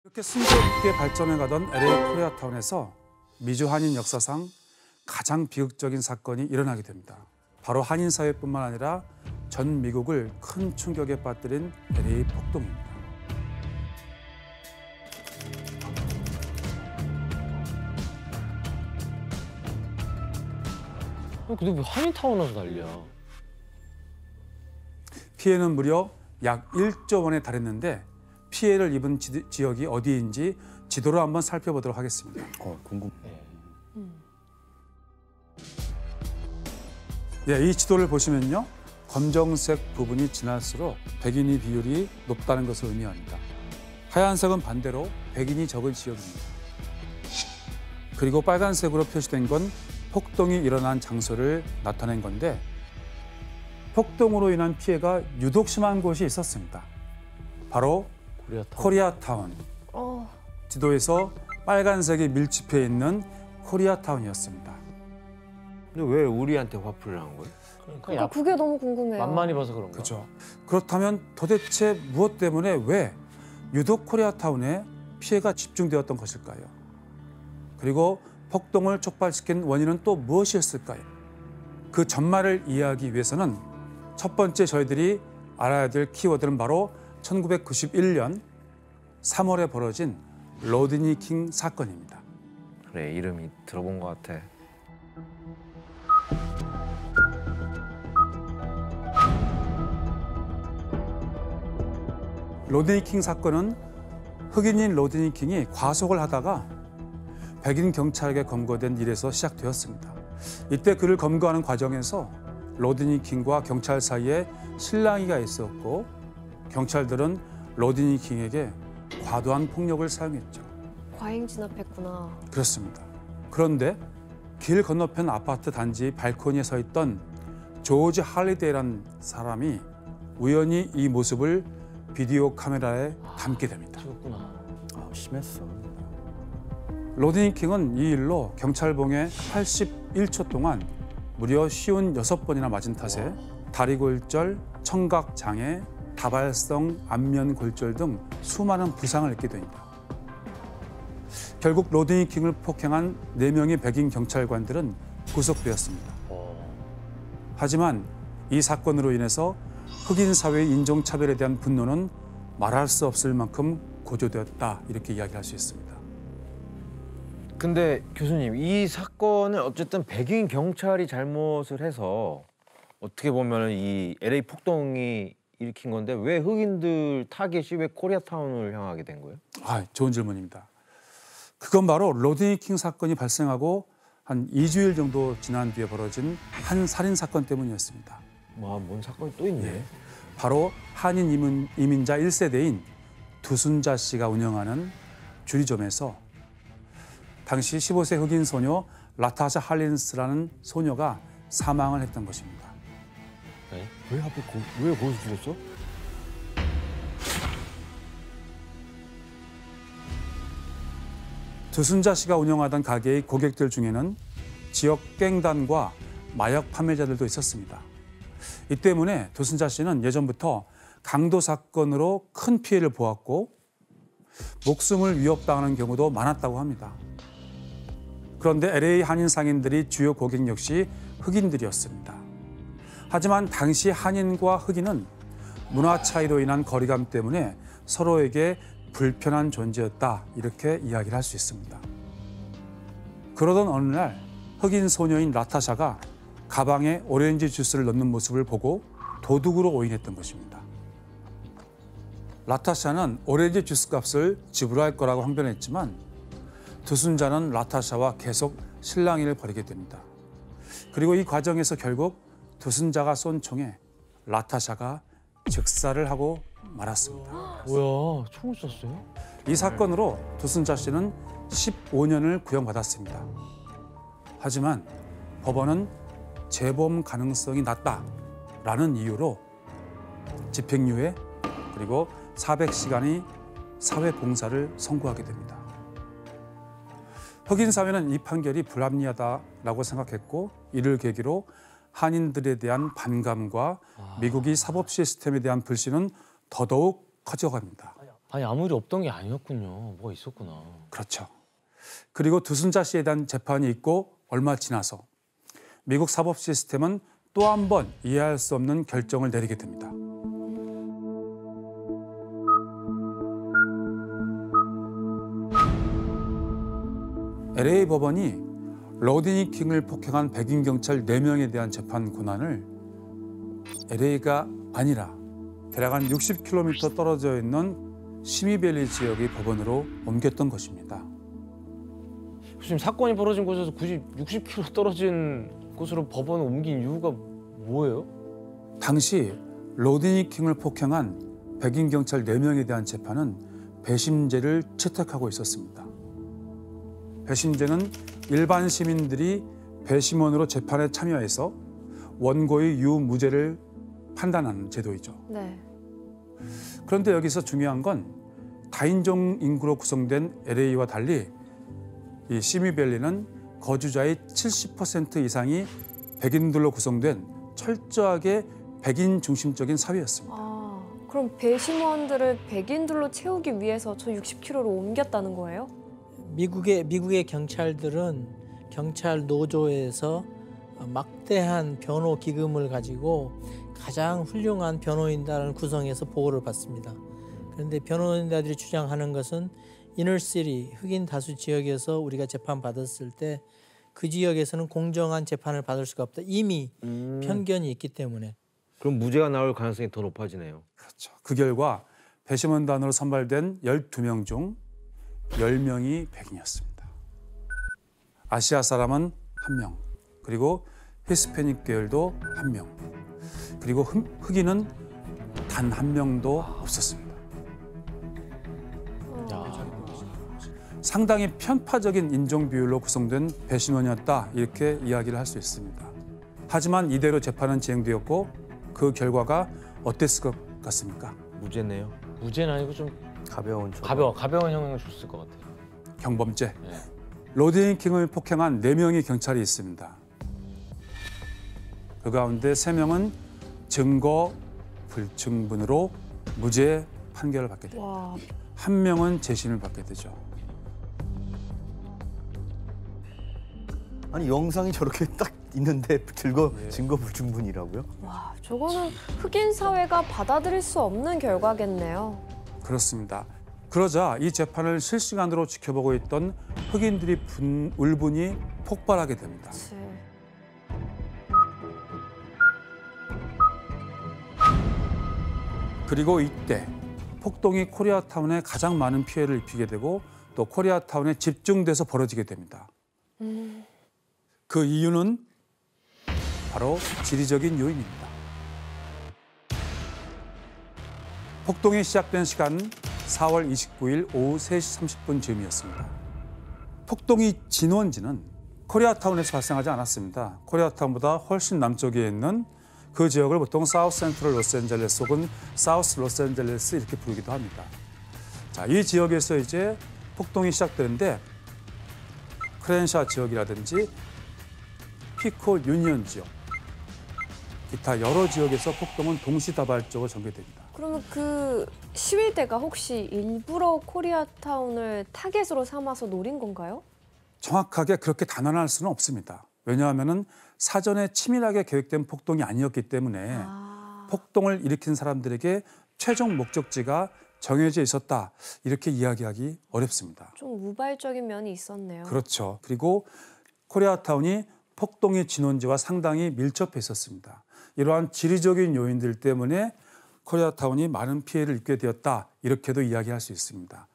이렇게 순조롭게 발전해가던 LA 코리아타운에서 미주 한인 역사상 가장 비극적인 사건이 일어나게 됩니다. 바로 한인 사회뿐만 아니라 전 미국을 큰 충격에 빠뜨린 LA 폭동입니다. 근데 왜 한인타운에서 난리야? 피해는 무려 약 1조 원에 달했는데 피해를 입은 지역이 어디인지 지도로 한번 살펴보도록 하겠습니다. 궁금. 네, 이 지도를 보시면요. 검정색 부분이 지날수록 백인의 비율이 높다는 것을 의미합니다. 하얀색은 반대로 백인이 적은 지역입니다. 그리고 빨간색으로 표시된 건 폭동이 일어난 장소를 나타낸 건데 폭동으로 인한 피해가 유독 심한 곳이 있었습니다. 바로 코리아타운. 지도에서 빨간색이 밀집해 있는 코리아타운이었습니다. 근데 왜 우리한테 화풀이를 한 거예요? 그러니까 그게 너무 궁금해요. 만만히 봐서 그런가? 그렇죠. 그렇다면 도대체 무엇 때문에 왜 유독 코리아타운에 피해가 집중되었던 것일까요? 그리고 폭동을 촉발시킨 원인은 또 무엇이었을까요? 그 전말을 이해하기 위해서는 첫 번째 저희들이 알아야 될 키워드는 바로 1991년 3월에 벌어진 로드니 킹 사건입니다. 그래, 이름이 들어본 것 같아. 로드니 킹 사건은 흑인인 로드니 킹이 과속을 하다가 백인 경찰에게 검거된 일에서 시작되었습니다. 이때 그를 검거하는 과정에서 로드니 킹과 경찰 사이에 실랑이가 있었고 경찰들은 로드니 킹에게 과도한 폭력을 사용했죠. 과잉 진압했구나. 그렇습니다. 그런데 길 건너편 아파트 단지 발코니에 서 있던 조지 할리데이라는 사람이 우연히 이 모습을 비디오 카메라에 담게 됩니다. 죽었구나. 심했어. 로드니 킹은 이 일로 경찰봉에 81초 동안 무려 56번이나 맞은 탓에 다리골절, 청각장애, 다발성 안면골절 등 수많은 부상을 입게 됩니다. 결국 로드니 킹을 폭행한 4명의 백인 경찰관들은 구속되었습니다. 하지만 이 사건으로 인해서 흑인 사회의 인종차별에 대한 분노는 말할 수 없을 만큼 고조되었다, 이렇게 이야기할 수 있습니다. 근데 교수님, 이 사건은 어쨌든 백인 경찰이 잘못을 해서 어떻게 보면 이 LA 폭동이 일으킨 건데 왜 흑인들 타겟이 왜 코리아타운을 향하게 된 거예요? 좋은 질문입니다. 그건 바로 로드니 킹 사건이 발생하고 한 2주일 정도 지난 뒤에 벌어진 한 살인 사건 때문이었습니다. 뭔 사건이 또 있네. 바로 한인 이민자 1세대인 두순자 씨가 운영하는 주리점에서 당시 15세 흑인 소녀 라타샤 할린스라는 소녀가 사망을 했던 것입니다. 네? 왜 하필 왜 거기서 죽었어? 두순자 씨가 운영하던 가게의 고객들 중에는 지역 갱단과 마약 판매자들도 있었습니다. 이 때문에 두순자 씨는 예전부터 강도 사건으로 큰 피해를 보았고 목숨을 위협당하는 경우도 많았다고 합니다. 그런데 LA 한인 상인들이 주요 고객 역시 흑인들이었습니다. 하지만 당시 한인과 흑인은 문화 차이로 인한 거리감 때문에 서로에게 불편한 존재였다, 이렇게 이야기를 할 수 있습니다. 그러던 어느 날 흑인 소녀인 라타샤가 가방에 오렌지 주스를 넣는 모습을 보고 도둑으로 오인했던 것입니다. 라타샤는 오렌지 주스 값을 지불할 거라고 항변했지만 두순자는 라타샤와 계속 실랑이를 벌이게 됩니다. 그리고 이 과정에서 결국 두순자가 쏜 총에 라타샤가 즉사를 하고 말았습니다. 뭐야, 총을 쐈어요? 이 사건으로 두순자 씨는 15년을 구형받았습니다. 하지만 법원은 재범 가능성이 낮다라는 이유로 집행유예 그리고 400시간의 사회봉사를 선고하게 됩니다. 흑인 사회는 이 판결이 불합리하다라고 생각했고 이를 계기로 한인들에 대한 반감과 미국의 사법 시스템에 대한 불신은 더더욱 커져갑니다. 아니 아무 일이 없던 게 아니었군요. 뭐가 있었구나. 그렇죠. 그리고 두순자 씨에 대한 재판이 있고 얼마 지나서 미국 사법 시스템은 또 한 번 이해할 수 없는 결정을 내리게 됩니다. LA 법원이 로디니 킹을 폭행한 백인 경찰 4명에 대한 재판 권한을 LA가 아니라 대략 한 60km 떨어져 있는 시미밸리 지역의 법원으로 옮겼던 것입니다. 지금 사건이 벌어진 곳에서 굳이 60km 떨어진 곳으로 법원을 옮긴 이유가 뭐예요? 당시 로디니 킹을 폭행한 백인 경찰 4명에 대한 재판은 배심제를 채택하고 있었습니다. 배심제는 일반 시민들이 배심원으로 재판에 참여해서 원고의 유무죄를 판단하는 제도이죠. 네. 그런데 여기서 중요한 건 다인종 인구로 구성된 LA와 달리 이 시미밸리는 거주자의 70% 이상이 백인들로 구성된 철저하게 백인 중심적인 사회였습니다. 아, 그럼 배심원들을 백인들로 채우기 위해서 저 60km로 옮겼다는 거예요? 미국의 경찰들은 경찰 노조에서 막대한 변호 기금을 가지고 가장 훌륭한 변호인단을 구성해서 보호를 받습니다. 그런데 변호인단들이 주장하는 것은 이너시티 흑인 다수 지역에서 우리가 재판 받았을 때 그 지역에서는 공정한 재판을 받을 수가 없다. 이미 편견이 있기 때문에. 그럼 무죄가 나올 가능성이 더 높아지네요. 그렇죠. 그 결과 배심원단으로 선발된 12명 중 10명이 백인이었습니다. 아시아 사람은 1명, 그리고 히스패닉 계열도 1명, 그리고 흑인은 단 1명도 없었습니다. 상당히 편파적인 인종 비율로 구성된 배심원이었다, 이렇게 이야기를 할 수 있습니다. 하지만 이대로 재판은 진행되었고 그 결과가 어땠을 것 같습니까? 무죄네요. 무죄는 아니고 좀 가벼운 처벌. 가벼운 형을 줬을 것 같아요. 경범죄. 네. 로디니 킹을 폭행한 4명의 경찰이 있습니다. 그 가운데 3명은 증거 불충분으로 무죄 판결을 받게 됩니다. 와, 1명은 재심을 받게 되죠. 아니 영상이 저렇게 딱 있는데 증거 불충분이라고요? 와, 저거는 흑인 사회가 받아들일 수 없는 결과겠네요. 그렇습니다. 그러자 이 재판을 실시간으로 지켜보고 있던 흑인들이 울분이 폭발하게 됩니다. 그치. 그리고 이때 폭동이 코리아타운에 가장 많은 피해를 입히게 되고 또 코리아타운에 집중돼서 벌어지게 됩니다. 그 이유는 바로 지리적인 요인입니다. 폭동이 시작된 시간 4월 29일 오후 3시 30분 즈음이었습니다. 폭동이 진원지는 코리아타운에서 발생하지 않았습니다. 코리아타운보다 훨씬 남쪽에 있는 그 지역을 보통 사우스 센트럴 로스앤젤레스 혹은 사우스 로스앤젤레스 이렇게 부르기도 합니다. 자, 이 지역에서 이제 폭동이 시작되는데 크렌샤 지역이라든지 피코 유니언 지역, 기타 여러 지역에서 폭동은 동시다발적으로 전개됩니다. 그러면 그 시위대가 혹시 일부러 코리아타운을 타겟으로 삼아서 노린 건가요? 정확하게 그렇게 단언할 수는 없습니다. 왜냐하면 사전에 치밀하게 계획된 폭동이 아니었기 때문에 폭동을 일으킨 사람들에게 최종 목적지가 정해져 있었다, 이렇게 이야기하기 어렵습니다. 좀 우발적인 면이 있었네요. 그렇죠. 그리고 코리아타운이 폭동의 진원지와 상당히 밀접해 있었습니다. 이러한 지리적인 요인들 때문에 코리아타운이 많은 피해를 입게 되었다, 이렇게도 이야기할 수 있습니다.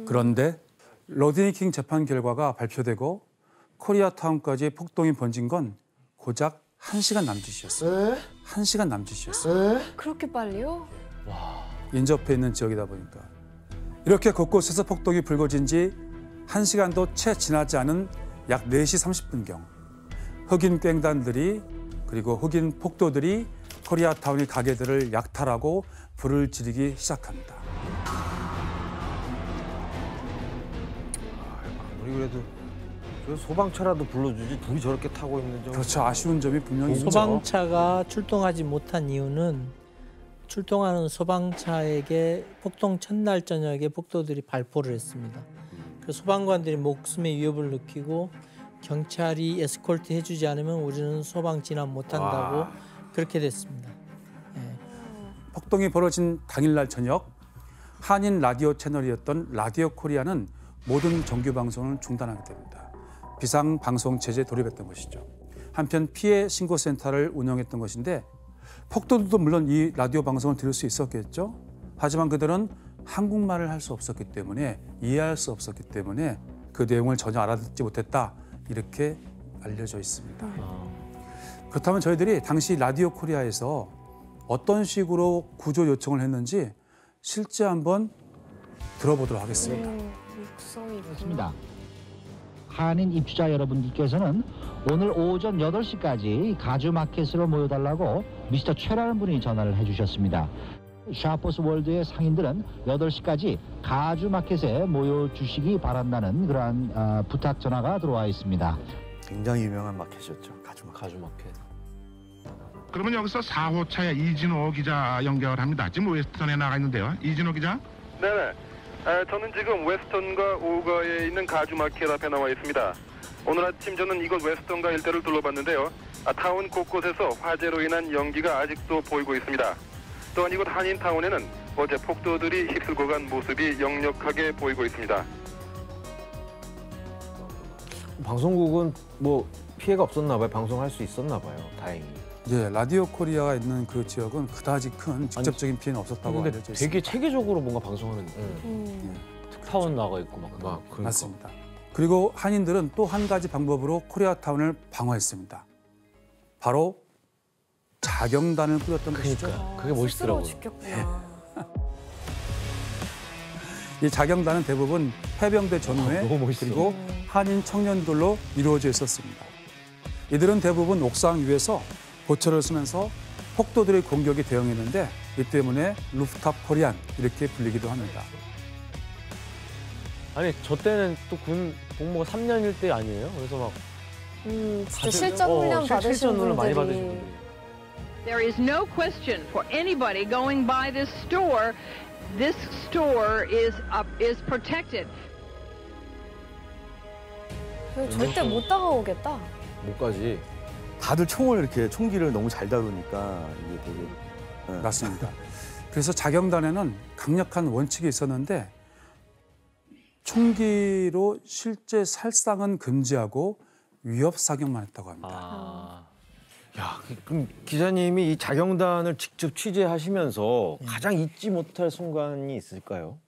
그런데 로디니 킹 재판 결과가 발표되고 코리아타운까지 폭동이 번진 건 고작 1시간 남짓이었어요. 1시간 남짓이었어요. 그렇게 빨리요? 인접해 있는 지역이다 보니까. 이렇게 곳곳에서 폭동이 불거진 지 1시간도 채 지나지 않은 약 4시 30분경 흑인 갱단들이 그리고 흑인 폭도들이 코리아타운의 가게들을 약탈하고 불을 지르기 시작합니다. 아무리 그래도 저 소방차라도 불러주지 둘이 저렇게 타고 있는 점. 그렇죠. 아쉬운 점이 분명히 있죠. 소방차가 출동하지 못한 이유는 출동하는 소방차에게 폭동 첫날 저녁에 폭도들이 발포를 했습니다. 그래서 소방관들이 목숨의 위협을 느끼고 경찰이 에스콜트 해주지 않으면 우리는 소방 진압 못한다고 그렇게 됐습니다. 폭동이 벌어진 당일날 저녁 한인 라디오 채널이었던 라디오 코리아는 모든 정규 방송을 중단하게 됩니다. 비상 방송 체제에 돌입했던 것이죠. 한편 피해 신고센터를 운영했던 것인데 폭도들도 물론 이 라디오 방송을 들을 수 있었겠죠. 하지만 그들은 한국말을 할 수 없었기 때문에 이해할 수 없었기 때문에 그 내용을 전혀 알아듣지 못했다 이렇게 알려져 있습니다. 그렇다면 저희들이 당시 라디오 코리아에서 어떤 식으로 구조 요청을 했는지 실제 한번 들어보도록 하겠습니다. 육성이 그렇습니다. 한인 입주자 여러분들께서는 오늘 오전 8시까지 가주마켓으로 모여달라고 미스터 최라는 분이 전화를 해주셨습니다. 샤퍼스 월드의 상인들은 8시까지 가주마켓에 모여주시기 바란다는 그러한 부탁 전화가 들어와 있습니다. 굉장히 유명한 마켓이었죠. 가주마켓. 가주마켓. 그러면 여기서 4호차에 이진호 기자 연결합니다. 지금 웨스턴에 나가 있는데요. 이진호 기자? 네네. 저는 지금 웨스턴과 오거에 있는 가주마켓 앞에 나와 있습니다. 오늘 아침 저는 이곳 웨스턴과 일대를 둘러봤는데요. 타운 곳곳에서 화재로 인한 연기가 아직도 보이고 있습니다. 또한 이곳 한인타운에는 어제 폭도들이 휩쓸고 간 모습이 역력하게 보이고 있습니다. 방송국은 뭐 피해가 없었나 봐요. 방송할 수 있었나 봐요. 다행히. 예, 라디오 코리아가 있는 그 지역은 그다지 큰 직접적인 피해는 없었다고 근데 알려져 있습니다. 되게 체계적으로 뭔가 방송하는 특파원 나가 있고 막 그러니까. 맞습니다. 그리고 한인들은 또 한 가지 방법으로 코리아타운을 방어했습니다. 바로 자경단을 꾸렸던 것이죠. 그게 멋있더라고요. 스스로 지켰구나. 이 자경단은 대부분 해병대 전후에 너무 멋있어. 그리고 한인 청년들로 이루어져 있었습니다. 이들은 대부분 옥상 위에서 보초를 쓰면서 폭도들의 공격에 대응했는데 이 때문에 루프탑 코리안 이렇게 불리기도 합니다. 아니 저 때는 또 군 복무가 3년일 때 아니에요? 그래서 막 진짜 실전 훈련 받으신 실전 훈련 많이 받으신 분들이. 분들이. There is no question for anybody going by this store is protected. 절대 못 다가오겠다. 못 가지. 다들 총을 이렇게 총기를 너무 잘 다루니까 이게 되게 맞습니다. 그래서 자경단에는 강력한 원칙이 있었는데 총기로 실제 살상은 금지하고 위협 사격만 했다고 합니다. 야, 그럼 기자님이 이 자경단을 직접 취재하시면서 가장 잊지 못할 순간이 있을까요?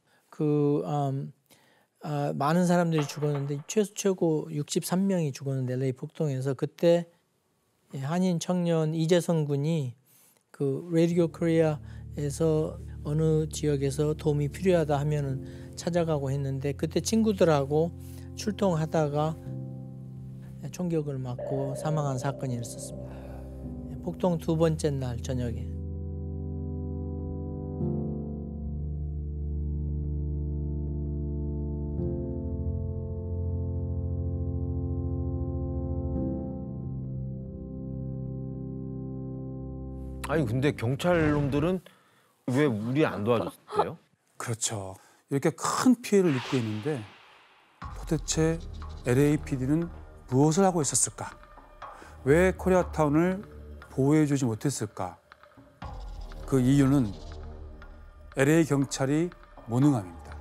많은 사람들이 죽었는데 최고 63명이 죽었는데 LA 폭동에서 그때 한인 청년 이재성 군이 그 라디오 코리아에서 어느 지역에서 도움이 필요하다 하면은 찾아가고 했는데 그때 친구들하고 출동하다가 총격을 맞고 사망한 사건이 있었습니다. 폭동 두 번째 날 저녁에. 아니 근데 경찰놈들은 왜 우리 안 도와줬대요? 그렇죠. 이렇게 큰 피해를 입고 있는데 도대체 LAPD는 무엇을 하고 있었을까? 왜 코리아타운을 보호해주지 못했을까? 그 이유는 LA 경찰이 무능함입니다.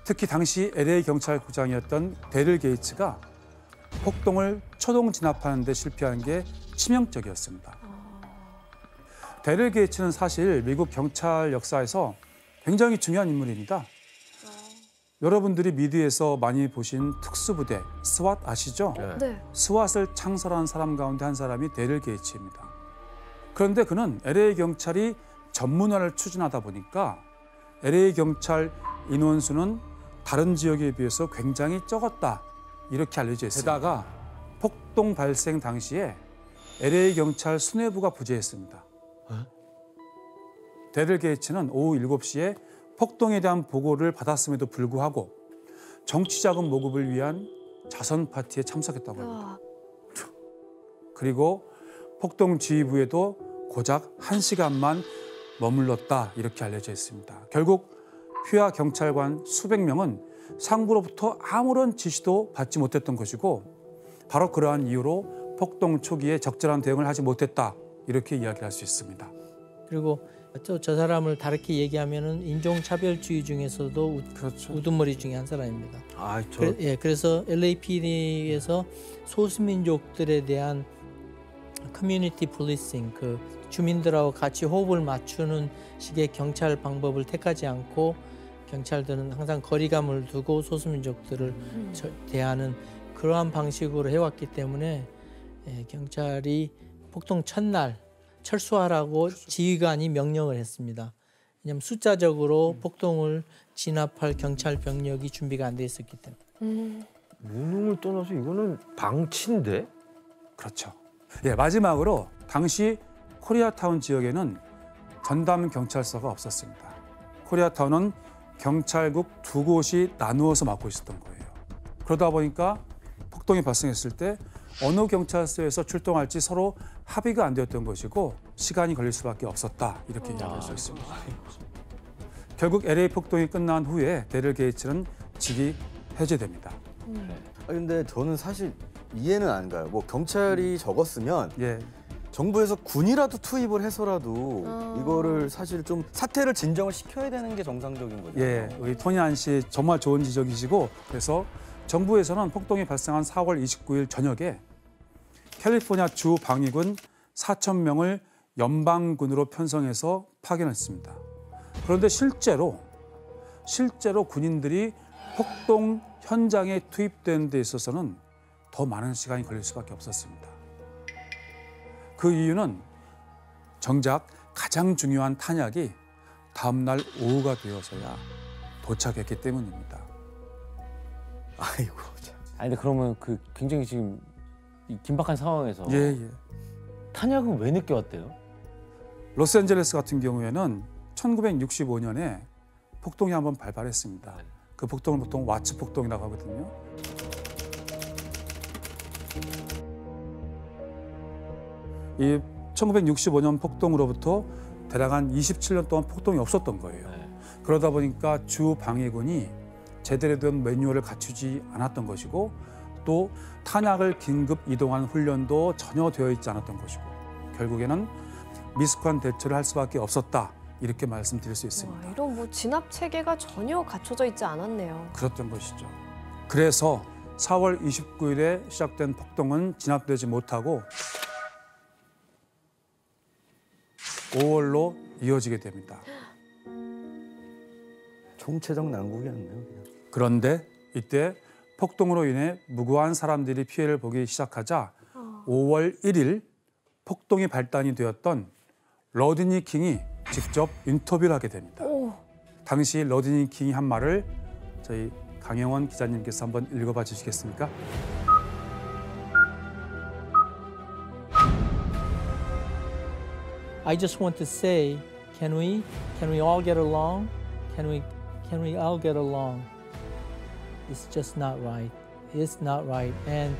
특히 당시 LA 경찰국장이었던 데릴 게이츠가 폭동을 초동 진압하는 데 실패한 게 치명적이었습니다. 데릴 게이츠는 사실 미국 경찰 역사에서 굉장히 중요한 인물입니다. 여러분들이 미디어에서 많이 보신 특수부대, 스왓 아시죠? 네. 스왓을 창설한 사람 가운데 한 사람이 데릴 게이츠입니다. 그런데 그는 LA 경찰이 전문화를 추진하다 보니까 LA 경찰 인원수는 다른 지역에 비해서 굉장히 적었다. 이렇게 알려져 있습니다. 게다가 폭동 발생 당시에 LA 경찰 수뇌부가 부재했습니다. 데릴 게이츠는 오후 7시에 폭동에 대한 보고를 받았음에도 불구하고 정치자금 모금을 위한 자선 파티에 참석했다고 합니다. 그리고 폭동주의부에도 고작 1시간만 머물렀다 이렇게 알려져 있습니다. 결국 휘하 경찰관 수백 명은 상부로부터 아무런 지시도 받지 못했던 것이고 바로 그러한 이유로 폭동 초기에 적절한 대응을 하지 못했다 이렇게 이야기할 수 있습니다. 그리고 저 사람을 다르게 얘기하면은 인종차별주의 중에서도 그렇죠. 우두머리 중에 한 사람입니다. 저 그래서 LAPD에서 소수민족들에 대한 커뮤니티 폴리싱, 그 주민들하고 같이 호흡을 맞추는 식의 경찰 방법을 택하지 않고 경찰들은 항상 거리감을 두고 소수민족들을 대하는 그러한 방식으로 해왔기 때문에 경찰이 폭동 첫날 철수하라고 지휘관이 명령을 했습니다. 왜냐하면 숫자적으로 폭동을 진압할 경찰 병력이 준비가 안 돼 있었기 때문에. 무능을 떠나서 이거는 방치인데? 그렇죠. 예, 마지막으로 당시 코리아타운 지역에는 전담 경찰서가 없었습니다. 코리아타운은 경찰국 두 곳이 나누어서 맡고 있었던 거예요. 그러다 보니까 폭동이 발생했을 때 어느 경찰서에서 출동할지 서로 합의가 안 되었던 것이고 시간이 걸릴 수밖에 없었다 이렇게 이야기할 수 있습니다. 결국 LA 폭동이 끝난 후에 데릴 게이츠는 직이 해제됩니다. 근데 저는 사실 이해는 안 가요. 뭐 경찰이 적었으면 예. 정부에서 군이라도 투입을 해서라도 이거를 사실 좀 사태를 진정을 시켜야 되는 게 정상적인 거죠. 예, 우리 토니 안 씨 정말 좋은 지적이시고 그래서 정부에서는 폭동이 발생한 4월 29일 저녁에 캘리포니아 주 방위군 4,000명을 연방군으로 편성해서 파견했습니다. 그런데 실제로 군인들이 폭동 현장에 투입되는 데 있어서는 더 많은 시간이 걸릴 수밖에 없었습니다. 그 이유는 정작 가장 중요한 탄약이 다음 날 오후가 되어서야 도착했기 때문입니다. 아이고 참. 아니 근데 그러면 그 굉장히 지금 이 긴박한 상황에서 예. 탄약은 왜 늦게 왔대요? 로스앤젤레스 같은 경우에는 1965년에 폭동이 한번 발발했습니다. 그 폭동을 보통 와츠 폭동이라고 하거든요. 이 1965년 폭동으로부터 대략 한 27년 동안 폭동이 없었던 거예요. 그러다 보니까 주 방위군이 제대로 된 매뉴얼을 갖추지 않았던 것이고 또 탄약을 긴급 이동하는 훈련도 전혀 되어 있지 않았던 것이고 결국에는 미숙한 대처를 할 수밖에 없었다 이렇게 말씀드릴 수 있습니다. 와, 이런 뭐 진압 체계가 전혀 갖춰져 있지 않았네요. 그랬던 것이죠. 그래서 4월 29일에 시작된 폭동은 진압되지 못하고 5월로 이어지게 됩니다. 총체적 난국이었네요. 그냥. 그런데 이때 폭동으로 인해 무고한 사람들이 피해를 보기 시작하자 5월 1일 폭동이 발단이 되었던 러드니 킹이 직접 인터뷰를 하게 됩니다. 당시 러드니 킹이 한 말을 저희 강영원 기자님께서 한번 읽어봐 주시겠습니까? I just want to say, can we all get along? Can we all get along? It's just not right. It's not right, and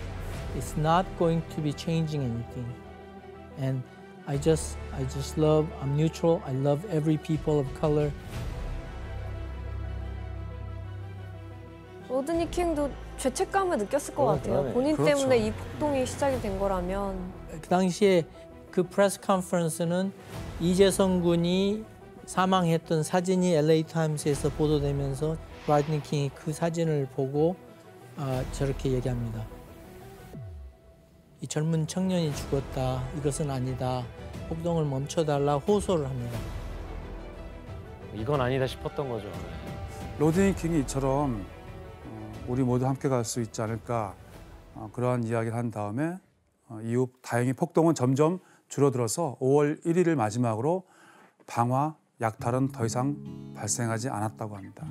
it's not going to be changing anything. And I just love. I'm neutral. I love every people of color. 로드니 킹도 죄책감을 느꼈을 것 같아요. 그러네. 본인 그렇죠. 때문에 이 폭동이 시작이 된 거라면. 그 당시에 그 프레스 컨퍼런스는 이재성 군이 사망했던 사진이 LA 타임스에서 보도되면서 로드니 킹이 그 사진을 보고 저렇게 얘기합니다. 이 젊은 청년이 죽었다. 이것은 아니다. 폭동을 멈춰달라 호소를 합니다. 이건 아니다 싶었던 거죠. 로드니 킹이 이처럼 우리 모두 함께 갈 수 있지 않을까 그러한 이야기를 한 다음에 이후 다행히 폭동은 점점 줄어들어서 5월 1일을 마지막으로 방화, 약탈은 더 이상 발생하지 않았다고 합니다.